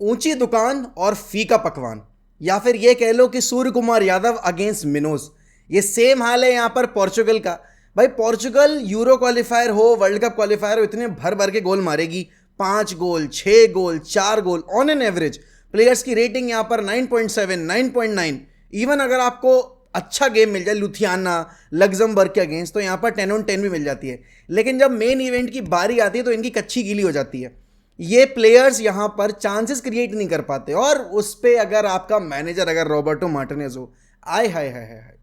ऊंची दुकान और फीका पकवान, या फिर ये कह लो कि सूर्य कुमार यादव अगेंस्ट मिनोज। ये सेम हाल है यहाँ पर पोर्चुगल का। भाई पोर्चुगल यूरो क्वालिफायर हो, वर्ल्ड कप क्वालिफायर हो, इतने भर भर के गोल मारेगी। 5 गोल, 6 गोल, 4 गोल ऑन एन एवरेज। प्लेयर्स की रेटिंग यहाँ पर 9.7, 9.9। इवन अगर आपको अच्छा गेम मिल जाए लुथियाना, लग्जमबर्ग के अगेंस्ट, तो यहाँ पर 10 on 10 भी मिल जाती है। लेकिन जब मेन इवेंट की बारी आती है तो इनकी कच्ची गीली हो जाती है। ये प्लेयर्स यहाँ पर चांसेस क्रिएट नहीं कर पाते। और उस पर अगर आपका मैनेजर अगर रॉबर्टो मार्टिनेज हो, आय हाय हाय हाय हाय।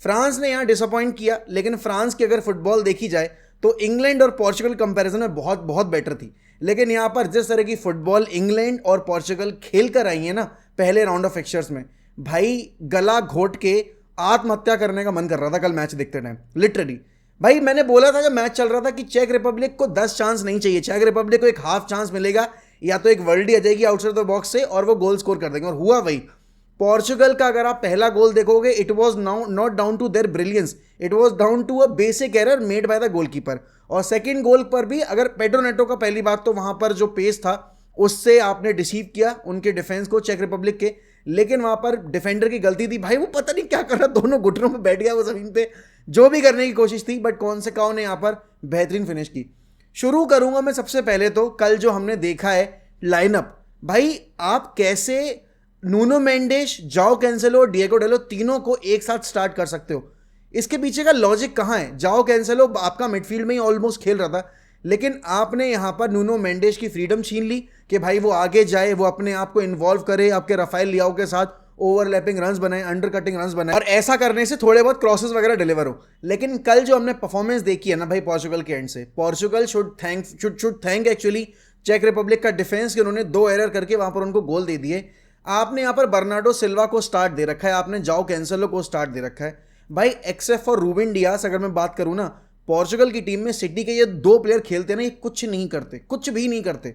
फ्रांस ने यहाँ डिसअपॉइंट किया, लेकिन फ्रांस की अगर फुटबॉल देखी जाए तो इंग्लैंड और पोर्चुगल कंपैरिजन में बहुत बहुत बेटर थी। लेकिन यहाँ पर जिस तरह की फुटबॉल इंग्लैंड और पोर्चुगल खेल कर आई है ना पहले राउंड ऑफ फिक्चर्स में, भाई गला घोट के आत्महत्या करने का मन कर रहा था कल मैच देखते टाइम, लिटरली। भाई मैंने बोला था जब मैच चल रहा था कि चेक रिपब्लिक को 10 चांस नहीं चाहिए, चेक रिपब्लिक को एक हाफ चांस मिलेगा, या तो एक वर्ल्डी आ जाएगी आउटसाइड द बॉक्स से और वो गोल स्कोर कर देंगे। और हुआ वही। पोर्चुगल का अगर आप पहला गोल देखोगे, it was not down to their brilliance, it was down to a basic error made by the goalkeeper. और सेकंड गोल पर भी अगर पेड्रो नेटो का, पहली बात तो वहां पर जो पेस था उससे आपने डिसीव किया उनके डिफेंस को चेक रिपब्लिक के, लेकिन वहां पर डिफेंडर की गलती थी। भाई वो पता नहीं क्या कर रहा, दोनों घुटनों पे बैठ गया वो जमीन पे, जो भी करने की कोशिश थी, बट कौन से काओ ने यहाँ पर बेहतरीन फिनिश की। शुरू करूंगा मैं सबसे पहले तो कल जो हमने देखा है लाइनअप। भाई आप कैसे नूनो मेंडेस, जाओ कैंसेलो, डिएगो डेलो तीनों को एक साथ स्टार्ट कर सकते हो? इसके पीछे का लॉजिक कहाँ है? जाओ कैंसेलो आपका मिडफील्ड में ही ऑलमोस्ट खेल रहा था, लेकिन आपने यहाँ पर नूनो मेंडेस की फ्रीडम छीन ली कि भाई वो आगे जाए, वो अपने आप को इन्वॉल्व करे, आपके राफेल लियाओ के साथ ओवरलैपिंग रन्स बनाए, अंडर कटिंग रन्स बनाए, और ऐसा करने से थोड़े बहुत क्रॉसेस वगैरह डिलीवर हो। लेकिन कल जो हमने परफॉर्मेंस देखी है ना भाई पोर्चुगल के एंड से, पोर्चुगल शुड थैंक एक्चुअली चेक रिपब्लिक का डिफेंस कि उन्होंने 2 एरर करके वहां पर उनको गोल दे दिए। आपने यहाँ पर बर्नार्डो सिल्वा को स्टार्ट दे रखा है, आपने जाओ कैंसेलो को स्टार्ट दे रखा है। भाई एक्सेप्ट फॉर रूबिन डियास अगर मैं बात करूं ना, पोर्चुगल की टीम में सिटी के ये 2 प्लेयर खेलते ना, ये कुछ नहीं करते, कुछ भी नहीं करते।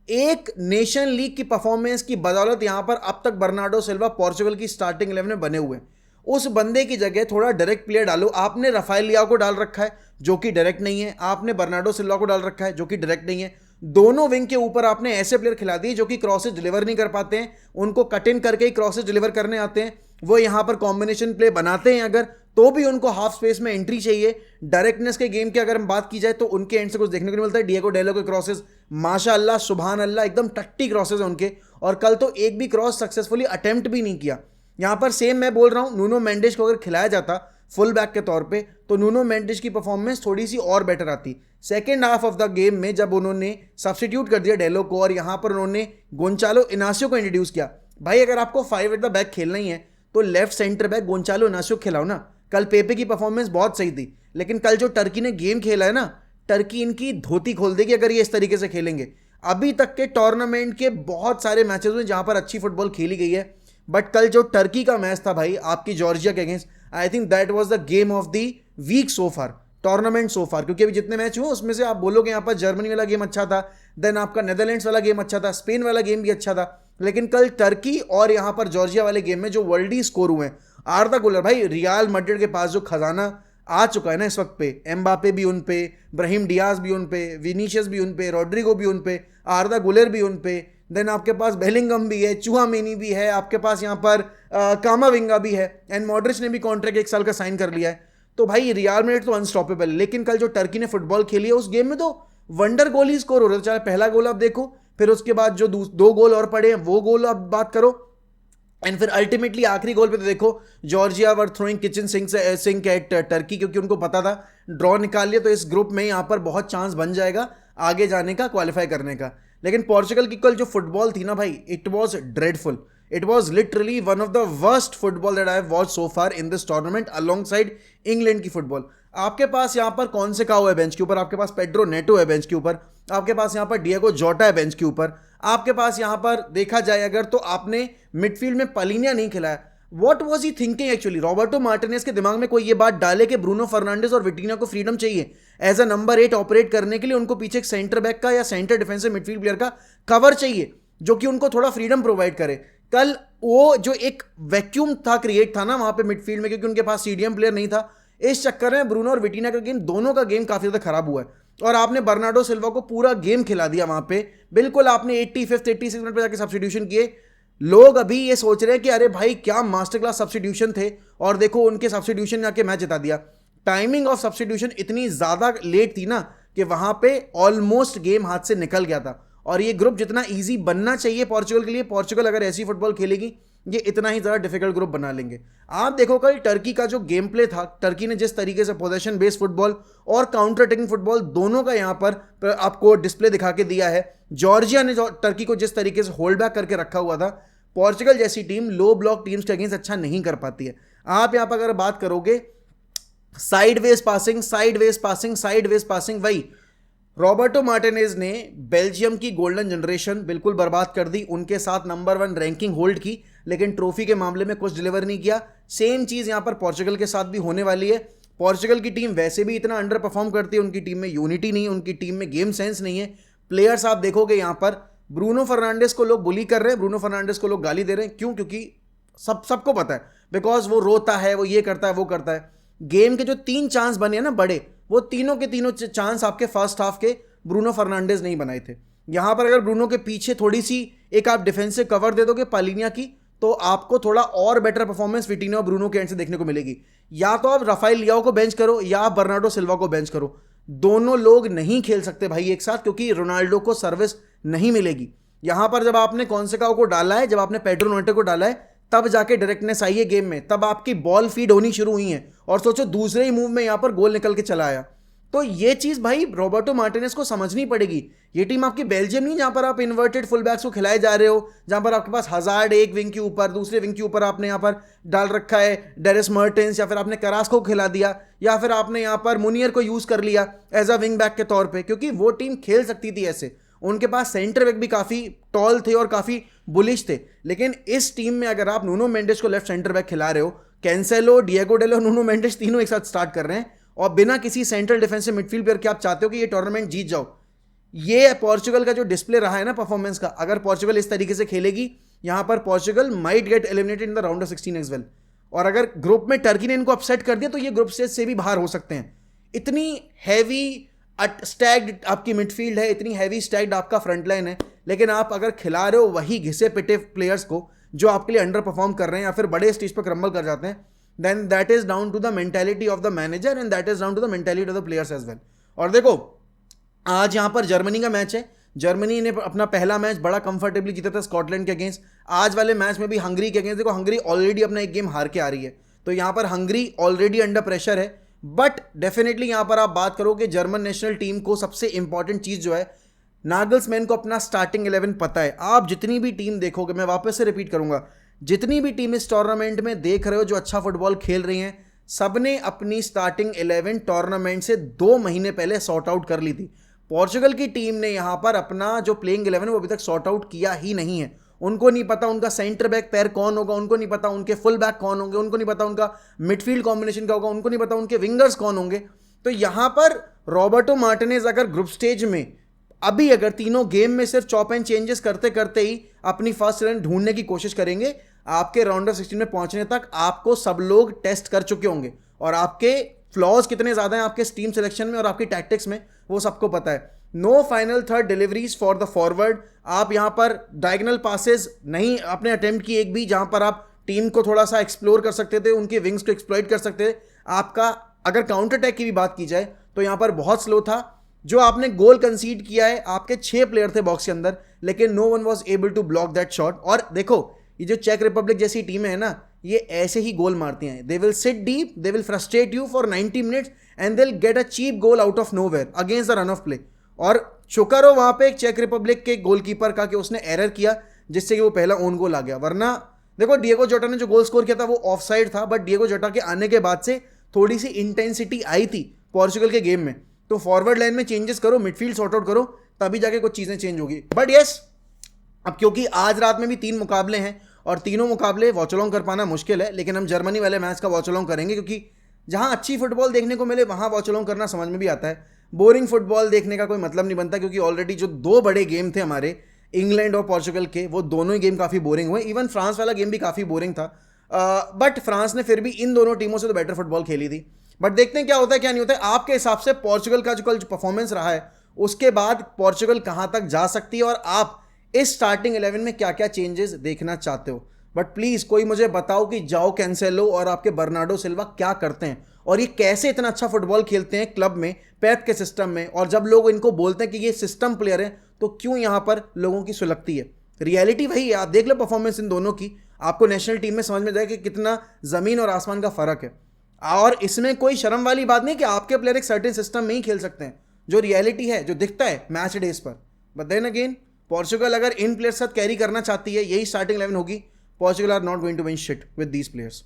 एक नेशन लीग की परफॉर्मेंस की बदौलत यहां पर अब तक बर्नार्डो सिल्वा पोर्चुगल की स्टार्टिंग 11 में बने हुए हैं। उस बंदे की जगह थोड़ा डायरेक्ट प्लेयर डालो। आपने राफेल लियाओ को डाल रखा है जो कि डायरेक्ट नहीं है, आपने बर्नार्डो सिल्वा को डाल रखा है जो कि डायरेक्ट नहीं है। दोनों विंग के ऊपर आपने ऐसे प्लेयर खिला दिए जो कि क्रॉसेज डिलीवर नहीं कर पाते हैं, उनको कट इन करके ही क्रॉसेज डिलीवर करने आते हैं। वो यहां पर कॉम्बिनेशन प्ले बनाते हैं अगर, तो भी उनको हाफ स्पेस में एंट्री चाहिए। डायरेक्टनेस के गेम की अगर हम बात की जाए तो उनके एंड से कुछ देखने को नहीं मिलता है। डिएगो डेलो के क्रॉसेज माशाअल्लाह सुभान अल्लाह एकदम टट्टी क्रॉसेज है उनके, और कल तो एक भी क्रॉस सक्सेसफुली अटेम्प्ट भी नहीं किया। यहां पर सेम मैं बोल रहा हूं, नूनो मेंडेस को अगर खिलाया जाता फुल बैक के तौर पे तो नूनो मेंडेस की परफॉर्मेंस थोड़ी सी और बेटर आती। Second half of the game में जब उन्होंने सब्स्टिट्यूट कर दिया डेलो को और यहां पर उन्होंने गोंचालो इनासियो को इंट्रोड्यूस किया, भाई अगर आपको 5 एट द बैक खेलना ही है तो लेफ्ट सेंटर बैक गोंचालो इनासियो खिलाओ ना। कल पेपे की परफॉर्मेंस बहुत सही थी, लेकिन कल जो टर्की ने गेम खेला है ना, टर्की इनकी धोती खोल देगी अगर ये इस तरीके से खेलेंगे। अभी तक के टूर्नामेंट के बहुत सारे मैचेस हुए जहां पर अच्छी फुटबॉल खेली गई है, बट कल जो टर्की का मैच था भाई आपकी जॉर्जिया के against, I think that was the game of the week so far, tournament so far. क्योंकि अभी जितने मैच हुए उसमें से आप बोलोगे यहाँ पर जर्मनी वाला गेम अच्छा था, देन आपका नेदरलैंड्स वाला गेम अच्छा था, स्पेन वाला गेम भी अच्छा था, लेकिन कल टर्की और यहाँ पर जॉर्जिया वाले गेम में जो वर्ल्डी स्कोर हुए हैं, आर्दा गुलर भाई रियाल मैड्रिड के पास जो खजाना आ चुका है ना इस वक्त पे, एम्बापे भी उन पे, ब्राहिम डियाज भी उन पे, विनीशियस भी उन पे, रॉड्रिगो भी उन पे, आर्दा गुलर भी उन पे, देन आपके पास बेलिंगम भी है, चूहामेनी भी है, आपके पास यहाँ पर कामाविंगा भी है, एंड मॉड्रिच ने भी कॉन्ट्रैक्ट 1 साल का साइन कर लिया है। तो भाई रियाल मैड्रिड तो अनस्टॉपेबल, लेकिन कल जो टर्की ने फुटबॉल खेली है उस गेम में तो वंडर गोल ही स्कोर हो रहे थे। चाहे पहला गोल आप देखो, फिर उसके बाद जो 2 गोल और पड़े हैं वो गोल आप बात करो, एंड फिर अल्टीमेटली आखिरी गोल पे तो देखो Georgia were throwing kitchen sink at Turkey, क्योंकि उनको पता था ड्रॉ निकाल लिया तो इस ग्रुप में यहाँ पर बहुत चांस बन जाएगा आगे जाने का, क्वालिफाई करने का। लेकिन पोर्चुगल की कल जो फुटबॉल थी ना भाई, it was dreadful, it was literally one of the worst football that I have watched so far in this tournament along side England की फुटबॉल। आपके पास यहाँ पर कौन से काओ है बेंच के ऊपर, आपके पास पेड्रो नेटो है बेंच के ऊपर, आपके पास यहाँ पर डिएगो जोटा है बेंच के ऊपर, आपके पास यहाँ पर देखा जाए अगर तो आपने मिडफील्ड में पलिनिया नहीं खिलाया। What was he thinking actually? Roberto Martinez के दिमाग में कोई ये बात डाले कि ब्रूनो फर्नांडिस और विटिना को फ्रीडम चाहिए एज अ नंबर 8 ऑपरेट करने के लिए, उनको पीछे एक सेंटर बैक का या सेंटर डिफेंसिव मिडफील्ड प्लेयर का कवर चाहिए जो कि उनको थोड़ा फ्रीडम प्रोवाइड करे। कल वो जो एक वैक्यूम था क्रिएट था ना वहां पे मिडफील्ड में, क्योंकि उनके पास सीडीएम प्लेयर नहीं था, इस चक्कर में ब्रूनो और विटिना का गेम, दोनों का गेम काफी ज्यादा खराब हुआ है। और आपने बर्नार्डो सिल्वा को पूरा गेम खिला दिया वहां पे। बिल्कुल आपने 85th 86 मिनट पे जाके सब्स्टिट्यूशन किए। लोग अभी ये सोच रहे हैं कि अरे भाई क्या मास्टर क्लास सब्स्टिट्यूशन थे, और देखो उनके सब्स्टिट्यूशन ने आके मैच जिता दिया। टाइमिंग ऑफ सब्स्टिट्यूशन इतनी ज्यादा लेट थी ना कि वहां पे ऑलमोस्ट गेम हाथ से निकल गया था। और ये ग्रुप जितना इजी बनना चाहिए पोर्चुगल के लिए, पोर्चुगल अगर ऐसी फुटबॉल खेलेगी ये इतना ही ज़्यादा डिफिकल्ट ग्रुप बना लेंगे। आप देखो कल टर्की का जो गेम प्ले था, टर्की ने जिस तरीके से पोजेशन बेस्ड फुटबॉल और काउंटर अटैकिंग फुटबॉल दोनों का यहाँ पर आपको डिस्प्ले दिखा के दिया है। जॉर्जिया ने टर्की को जिस तरीके से होल्ड बैक करके रखा हुआ था, पोर्चुगल जैसी टीम लो ब्लॉक टीम्स के अगेंस्ट अच्छा नहीं कर पाती है। आप यहाँ पर अगर बात करोगे sideways passing, sideways passing, sideways passing, वही रॉबर्टो मार्टिनेज ने बेल्जियम की गोल्डन जनरेशन बिल्कुल बर्बाद कर दी, उनके साथ नंबर 1 रैंकिंग होल्ड की, लेकिन ट्रॉफी के मामले में कुछ डिलीवर नहीं किया। सेम चीज़ यहाँ पर पोर्चुगल के साथ भी होने वाली है। पोर्चुगल की टीम वैसे भी इतना अंडर परफॉर्म करती है, उनकी टीम में यूनिटी नहीं है, उनकी टीम में गेम सेंस नहीं है। प्लेयर्स आप देखोगे यहाँ पर ब्रूनो फर्नांडिस को लोग बुली कर रहे हैं, ब्रूनो फर्नांडिस को लोग गाली दे रहे हैं। क्यों? क्योंकि सबको पता है, बिकॉज वो रोता है, वो ये करता है, वो करता है। गेम के जो 3 चांस बने हैं ना बड़े, वो तीनों के तीनों चांस आपके फर्स्ट हाफ के ब्रूनो फर्नांडिस नहीं बनाए थे। यहां पर अगर ब्रूनो के पीछे थोड़ी सी एक आप डिफेंसिव कवर दे दोगे पालिनिया की, तो आपको थोड़ा और बेटर परफॉर्मेंस विटिनो और ब्रूनो के एंड से देखने को मिलेगी। या तो आप राफेल लियाओ को बेंच करो या आप बर्नार्डो सिल्वा को बेंच करो। दोनों लोग नहीं खेल सकते भाई एक साथ, क्योंकि रोनाल्डो को सर्विस नहीं मिलेगी। यहां पर जब आपने कॉन्सेकाओ को डाला है, जब आपने पेड्रो नेटो को डाला है, तब जाके डायरेक्टनेस आई है गेम में, तब आपकी बॉल फीड होनी शुरू हुई है। और सोचो दूसरे ही मूव में यहां पर गोल निकल के चला आया। तो ये चीज भाई रॉबर्टो मार्टिनेज को समझनी पड़ेगी। ये टीम आपकी बेल्जियम नहीं जहां पर आप इन्वर्टेड फुल बैक्स को खिलाए जा रहे हो, जहां पर आपके पास हजार्ड एक विंग के ऊपर, दूसरे विंग के ऊपर आपने यहां पर डाल रखा है डेरेस मर्टेंस, या फिर आपने करास्को को खिला दिया, या फिर आपने यहां पर मुनियर को यूज कर लिया एज अ विंग बैक के तौर पर, क्योंकि वो टीम खेल सकती थी ऐसे। उनके पास सेंटर बैक भी काफी टॉल थे और काफी बुलिश थे। लेकिन इस टीम में अगर आप नूनो मेंडेस को लेफ्ट सेंटर बैक खिला रहे हो, कैंसेलो, डिएगो डेलो, नूनो मेंडेस तीनों एक साथ स्टार्ट कर रहे हैं, और बिना किसी सेंट्रल डिफेंसिव मिडफील्ड प्लेयर के आप चाहते हो कि ये टूर्नामेंट जीत जाओ। ये पोर्चुगल का जो डिस्प्ले रहा है ना परफॉर्मेंस का, अगर पोर्चुगल इस तरीके से खेलेगी, यहां पर Portugal might get eliminated in the round of 16 as well. और अगर ग्रुप में टर्की ने इनको अपसेट कर दिया तो ये ग्रुप स्टेज से भी बाहर हो सकते हैं। इतनी हैवी स्टैग्ड आपकी मिडफील्ड है, इतनी हैवी स्टैग्ड आपका फ्रंट लाइन है, लेकिन आप अगर खिला रहे हो वही घिसे पिटे प्लेयर्स को जो आपके लिए अंडर परफॉर्म कर रहे हैं या फिर बड़े स्टेज पर क्रम्बल कर जाते हैं, then that is down to the mentality of the manager and that is down to the mentality of the players as well. और देखो आज यहां पर जर्मनी का मैच है, जर्मनी ने अपना पहला मैच बड़ा कंफर्टेबली जीता था स्कॉटलैंड के अगेंस्ट। आज वाले मैच में भी हंगरी के अगेंस्ट, देखो हंगरी ऑलरेडी अपना एक गेम हार के आ रही है, तो यहां पर हंगरी ऑलरेडी अंडर प्रेशर है। बट डेफिनेटली यहां पर आप बात करो कि जर्मन नेशनल टीम को सबसे इंपॉर्टेंट चीज जो है, नागल्समैन को अपना स्टार्टिंग 11 पता है। आप जितनी भी टीम देखोगे, मैं वापस से रिपीट करूंगा, जितनी भी टीम इस टूर्नामेंट में देख रहे हो जो अच्छा फुटबॉल खेल रही हैं, सबने अपनी स्टार्टिंग 11 टूर्नामेंट से 2 महीने पहले सॉर्ट आउट कर ली थी। पोर्चुगल की टीम ने यहां पर अपना जो प्लेइंग 11 है वो अभी तक सॉर्ट आउट किया ही नहीं है। उनको नहीं पता उनका सेंटर बैक पैर कौन होगा, उनको नहीं पता उनके फुल बैक कौन होंगे, उनको नहीं पता उनका मिडफील्ड कॉम्बिनेशन क्या होगा, उनको नहीं पता उनके विंगर्स कौन होंगे। तो यहां पर रॉबर्टो मार्टिनेज अगर ग्रुप स्टेज में अभी अगर तीनों गेम में सिर्फ चॉप एंड चेंजेस करते करते ही अपनी फर्स्ट रन ढूंढने की कोशिश करेंगे, आपके राउंड ऑफ 16 में पहुंचने तक आपको सब लोग टेस्ट कर चुके होंगे, और आपके फ्लॉज कितने ज्यादा हैं आपके टीम सिलेक्शन में और आपकी टैक्टिक्स में वो सबको पता है। No final third deliveries for the forward. आप यहां पर डायगोनल पासेस नहीं आपने अटेम्प्ट की एक भी, जहां पर आप टीम को थोड़ा सा एक्सप्लोर कर सकते थे, उनके विंग्स को एक्सप्लॉइट कर सकते थे। आपका अगर काउंटर अटैक की भी बात की जाए तो यहां पर बहुत स्लो था। जो आपने गोल कंसीड किया है, आपके 6 प्लेयर थे बॉक्स के अंदर, लेकिन no one was able to block that shot. और देखो ये जो चेक रिपब्लिक जैसी टीमें है ना, ये ऐसे ही गोल मारती हैं। They will sit deep, they will frustrate you for 90 minutes and they will get a cheap goal out of nowhere against the run of play. और शुक्र हो वहां पे एक चेक रिपब्लिक के गोलकीपर का कि उसने एरर किया, जिससे कि वो पहला ओन गोल आ गया। वरना देखो डिएगो जोटा ने जो गोल स्कोर किया था वो ऑफ साइड था, बट डिएगो जोटा के आने के बाद से थोड़ी सी इंटेंसिटी आई थी पोर्चुगल के गेम में। तो फॉरवर्ड लाइन में चेंजेस करो, मिडफील्ड सॉर्ट आउट करो, तभी जाके कुछ चीजें चेंज होगी। बट यस, अब क्योंकि आज रात में भी 3 मुकाबले हैं और तीनों मुकाबले वॉच अलोंग कर पाना मुश्किल है, लेकिन हम जर्मनी वाले मैच का वॉच अलोंग करेंगे, क्योंकि जहां अच्छी फुटबॉल देखने को मिले वहां वॉच अलोंग करना समझ में भी आता है। बोरिंग फुटबॉल देखने का कोई मतलब नहीं बनता, क्योंकि ऑलरेडी जो 2 बड़े गेम थे हमारे इंग्लैंड और पोर्चुगल के, वो दोनों ही गेम काफी बोरिंग हुए। इवन फ्रांस वाला गेम भी काफी बोरिंग था, बट फ्रांस ने फिर भी इन दोनों टीमों से तो बेटर फुटबॉल खेली थी। बट देखते हैं क्या होता है क्या नहीं होता है। आपके हिसाब से पोर्चुगल का जो कल परफॉर्मेंस रहा है उसके बाद पोर्चुगल कहां तक जा सकती है, और आप इस स्टार्टिंग 11 में क्या क्या चेंजेस देखना चाहते हो। बट प्लीज कोई मुझे बताओ कि जाओ कैंसेलो और आपके बर्नार्डो सिल्वा क्या करते हैं, और ये कैसे इतना अच्छा फुटबॉल खेलते हैं क्लब में, पेप के सिस्टम में, और जब लोग इनको बोलते हैं कि ये सिस्टम प्लेयर है तो क्यों यहां पर लोगों की सुलगती है। रियलिटी वही है, आप देख लो परफॉर्मेंस इन दोनों की, आपको नेशनल टीम में समझ में जाए कि कितना जमीन और आसमान का फर्क है। और इसमें कोई शर्म वाली बात नहीं कि आपके प्लेयर एक सर्टेन सिस्टम में ही खेल सकते हैं, जो रियलिटी है, जो दिखता है मैच डेज पर। बट देन अगेन पोर्चुगल अगर इन प्लेयर्स साथ कैरी करना चाहती है, यही स्टार्टिंग 11 होगी, Portugal are not going to win shit with these players.